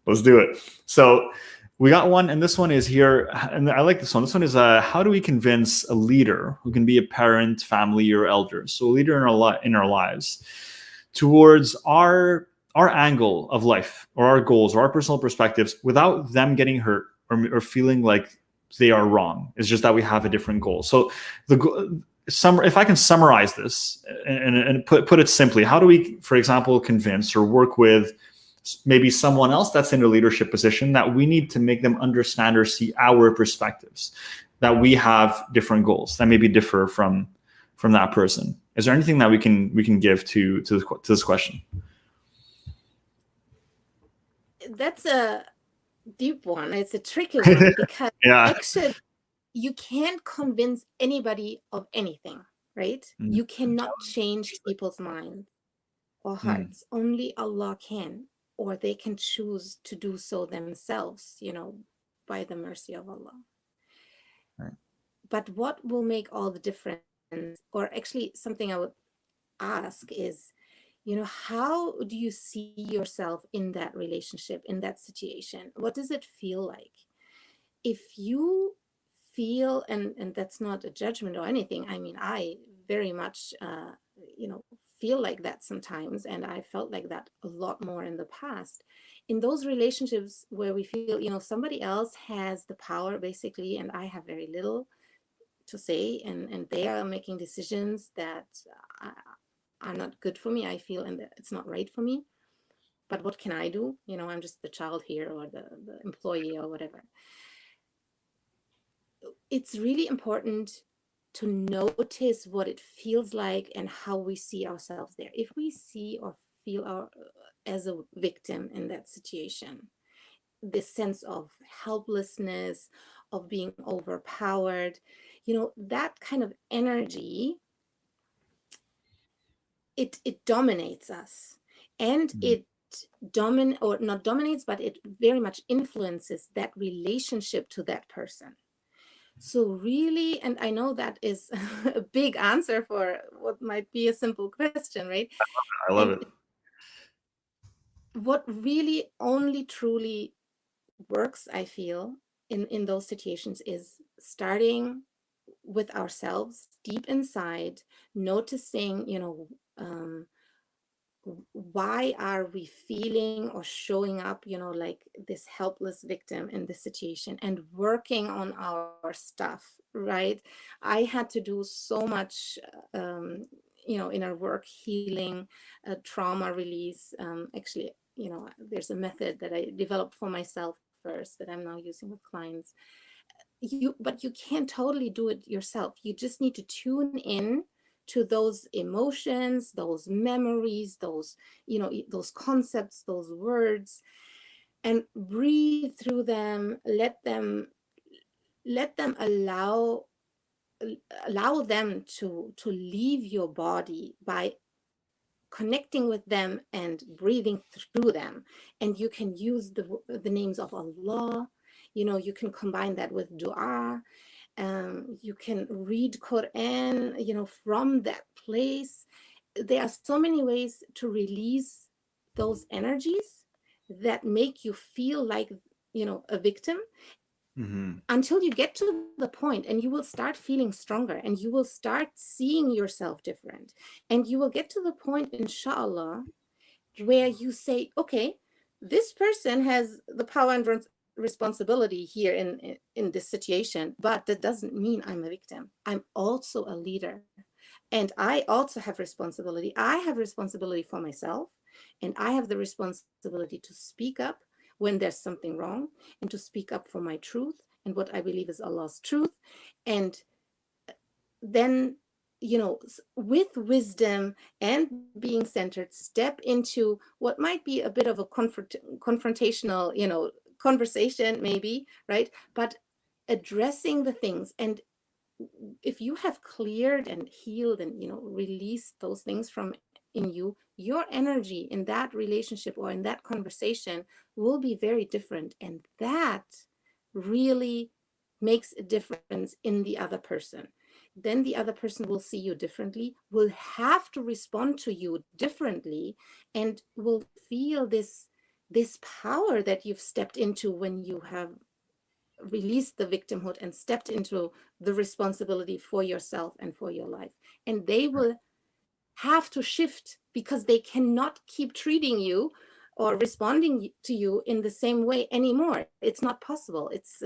Let's do it. So we got one, and this one is here, and I like this one. This one is, how do we convince a leader who can be a parent, family, or elder, so a leader in our lives, towards our angle of life, or our goals, or our personal perspectives, without them getting hurt or feeling like they are wrong? It's just that we have a different goal. So if I can summarize this and put it simply, how do we, for example, convince or work with maybe someone else that's in a leadership position that we need to make them understand or see our perspectives, that we have different goals that maybe differ from that person? Is there anything that we can give to this question? That's a deep one. It's a tricky one because actually you can't convince anybody of anything, right? You cannot change people's minds or hearts. Only Allah can. Or they can choose to do so themselves, by the mercy of Allah. Right. But what will make all the difference, or actually something I would ask is, how do you see yourself in that relationship, in that situation? What does it feel like? If you feel, and that's not a judgment or anything, I mean, I very much, feel like that sometimes, and I felt like that a lot more in the past. In those relationships where we feel, somebody else has the power basically, and I have very little to say, and they are making decisions that are not good for me, I feel, and it's not right for me. But what can I do? I'm just the child here, or the employee or whatever. it's really important to notice what it feels like and how we see ourselves there. If we see or feel as a victim in that situation, this sense of helplessness, of being overpowered, that kind of energy, it dominates us, and it not dominates, but it very much influences that relationship to that person. So really, and I know that is a big answer for what might be a simple question, right? I love it. What really only truly works, I feel, in those situations is starting with ourselves deep inside, noticing, why are we feeling or showing up, like this helpless victim in this situation, and working on our stuff, right? I had to do so much, inner work, healing, trauma release. Actually, there's a method that I developed for myself first that I'm now using with clients. But you can't totally do it yourself. You just need to tune in to those emotions, those memories, those concepts, those words, and breathe through them. Let them allow them to leave your body by connecting with them and breathing through them. And you can use the names of Allah. You can combine that with dua. You can read Quran, from that place. There are so many ways to release those energies that make you feel like, a victim, until you get to the point, and you will start feeling stronger, and you will start seeing yourself different. And you will get to the point, inshallah, where you say, okay, this person has the power and responsibility here in this situation, but that doesn't mean I'm a victim. I'm also a leader, and I also have responsibility. I have responsibility for myself, and I have the responsibility to speak up when there's something wrong, and to speak up for my truth and what I believe is Allah's truth. And then, with wisdom and being centered, step into what might be a bit of a confrontational, conversation, maybe, right? But addressing the things. And if you have cleared and healed and, released those things from in you, your energy in that relationship or in that conversation will be very different. And that really makes a difference in the other person. Then the other person will see you differently, will have to respond to you differently, and will feel this power that you've stepped into when you have released the victimhood and stepped into the responsibility for yourself and for your life. And they will have to shift, because they cannot keep treating you or responding to you in the same way anymore. It's not possible. It's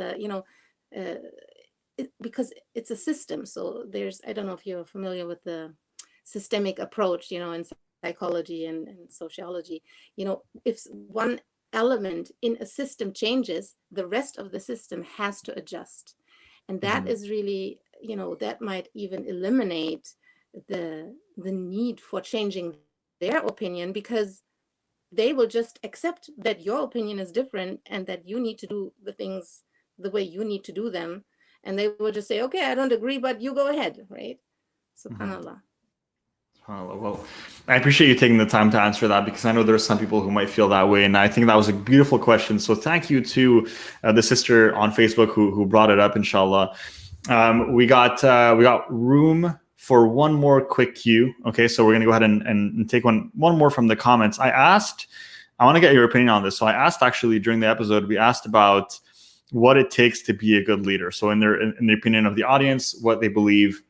because it's a system. So I don't know if you're familiar with the systemic approach, in psychology and sociology. If one element in a system changes, the rest of the system has to adjust. And that is really, that might even eliminate the need for changing their opinion, because they will just accept that your opinion is different and that you need to do the things the way you need to do them. And they will just say, okay, I don't agree, but you go ahead, right? SubhanAllah. Well, I appreciate you taking the time to answer that, because I know there are some people who might feel that way, and I think that was a beautiful question. So thank you to the sister on Facebook who brought it up. Inshallah, we got room for one more quick cue. Okay, so we're gonna go ahead and take one more from the comments. I want to get your opinion on this. So I asked, actually, during the episode, we asked about what it takes to be a good leader. So in the opinion of the audience, what they believe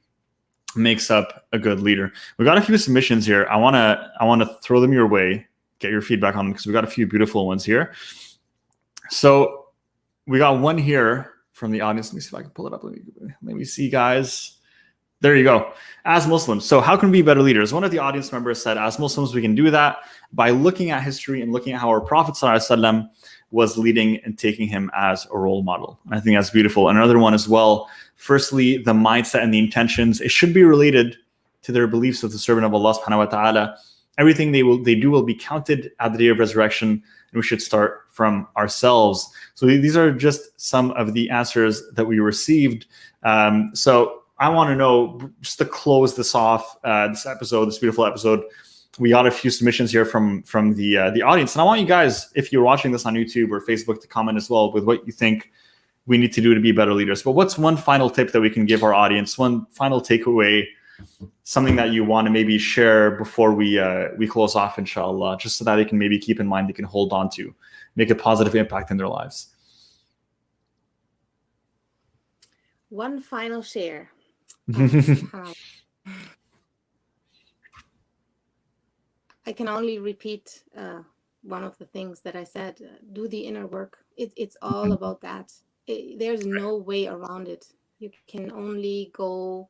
makes up a good leader. We got a few submissions here. I want to throw them your way, get your feedback on them, because we got a few beautiful ones here. So we got one here from the audience. Let me see if I can pull it up. Let me see, guys. There you go. As Muslims, so how can we be better leaders? One of the audience members said, as Muslims, we can do that by looking at history and looking at how our Prophet ﷺ was leading and taking him as a role model. I think that's beautiful. Another one as well. Firstly, the mindset and the intentions. It should be related to their beliefs of the servant of Allah subhanahu wa ta'ala. Everything they do will be counted at the day of resurrection, and we should start from ourselves. So these are just some of the answers that we received. So I want to know, just to close this off, this beautiful episode, we got a few submissions here from the audience. And I want you guys, if you're watching this on YouTube or Facebook, to comment as well with what you think we need to do to be better leaders. But what's one final tip that we can give our audience? One final takeaway, something that you want to maybe share before we close off, inshallah, just so that they can maybe keep in mind, they can hold on to, make a positive impact in their lives. One final share. I can only repeat one of the things that I said. Do the inner work. It's all about that. There's no way around it. You can only go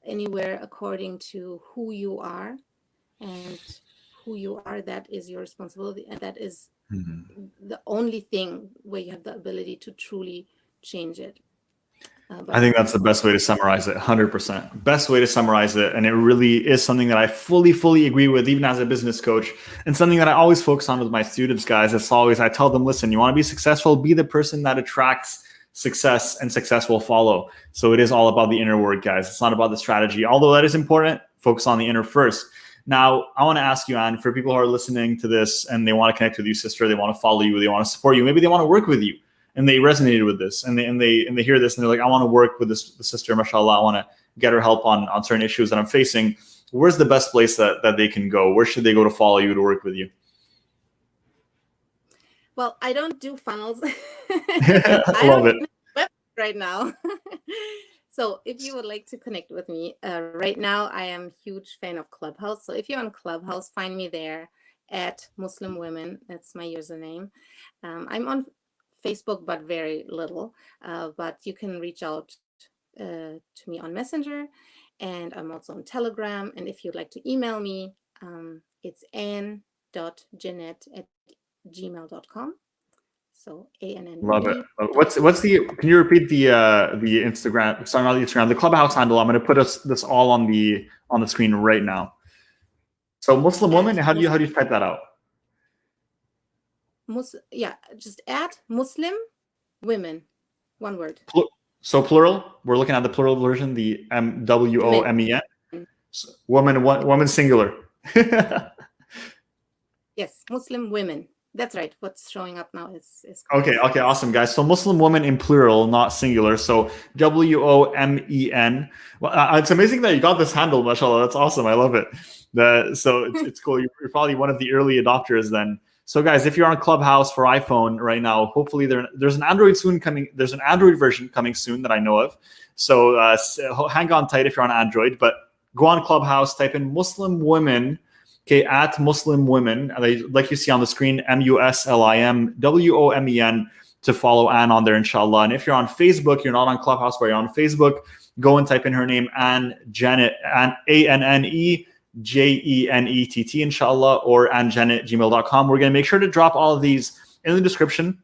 anywhere according to who you are, and who you are, that is your responsibility, and that is the only thing where you have the ability to truly change it. I think that's the best way to summarize it, 100%. Best way to summarize it. And it really is something that I fully agree with, even as a business coach, and something that I always focus on with my students, guys. It's always, I tell them, listen, you want to be successful, be the person that attracts success, and success will follow. So it is all about the inner work, guys. It's not about the strategy. Although that is important, focus on the inner first. Now, I want to ask you, Anne, for people who are listening to this and they want to connect with you, sister, they want to follow you, they want to support you, maybe they want to work with you, and they resonated with this, and they hear this, and they're like, I want to work with this sister, mashallah, I want to get her help on certain issues that I'm facing. Where's the best place that they can go? Where should they go to follow you, to work with you? Well, I don't do funnels. I love it. Right now. So if you would like to connect with me, right now I am a huge fan of Clubhouse. So if you're on Clubhouse, find me there at Muslim Women. That's my username. I'm on Facebook, but very little. But you can reach out to me on Messenger, and I'm also on Telegram. And if you'd like to email me, it's anne.jenett@gmail.com. So ANN. Love it. What's the? Can you repeat the Instagram? Sorry, not the Instagram. The Clubhouse handle. I'm going to put this all on the screen right now. So Muslim Woman. How do you type that out? Just add Muslim Women. One word. So plural. We're looking at the plural version. The MWOMEN. Woman singular. Yes, Muslim Women. That's right. What's showing up now is okay, awesome, guys. So Muslim woman in plural, not singular. So WOMEN. Well, it's amazing that you got this handle, mashallah. That's awesome. I love it. So it's cool. You're probably one of the early adopters then. So guys, if you're on Clubhouse for iPhone right now, hopefully there's an Android soon coming. There's an Android version coming soon that I know of. So hang on tight if you're on Android, but go on Clubhouse, type in Muslim women. Okay, at Muslim Women, like you see on the screen, MUSLIMWOMEN, to follow Anne on there, inshallah. And if you're on Facebook, you're not on Clubhouse, but you're on Facebook, go and type in her name, Anne Jenett, ANNEJENETT, inshallah, or AnneJenett@gmail.com. We're going to make sure to drop all of these in the description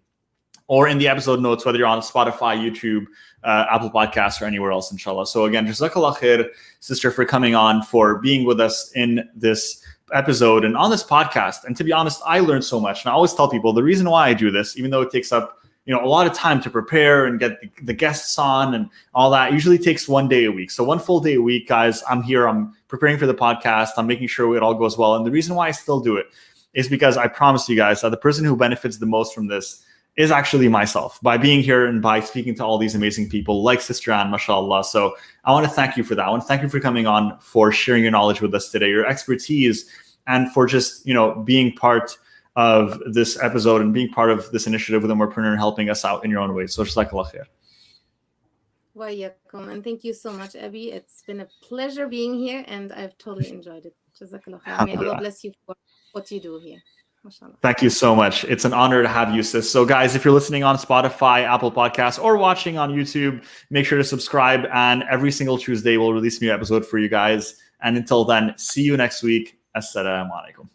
or in the episode notes, whether you're on Spotify, YouTube, Apple Podcasts, or anywhere else, inshallah. So again, jazakallah khair, sister, for coming on, for being with us in this episode and on this podcast. And to be honest, I learned so much. And I always tell people the reason why I do this, even though it takes up a lot of time to prepare and get the guests on and all that, usually takes one day a week. So one full day a week, guys, I'm here, I'm preparing for the podcast, I'm making sure it all goes well. And the reason why I still do it is because I promise you guys that the person who benefits the most from this is actually myself, by being here and by speaking to all these amazing people like Sister Anne, mashallah. So I want to thank you for that. I want to thank you for coming on, for sharing your knowledge with us today, your expertise, and for just, being part of this episode and being part of this initiative with Ummahpreneur and helping us out in your own way. So jazakallah khair. Wa yakum, and thank you so much, Abby. It's been a pleasure being here, and I've totally enjoyed it. Jazakallah khair. May Allah bless you for what you do here. Thank you so much. It's an honor to have you, sis. So guys, if you're listening on Spotify, Apple Podcasts, or watching on YouTube, make sure to subscribe. And every single Tuesday, we'll release a new episode for you guys. And until then, see you next week. Assalamu alaikum.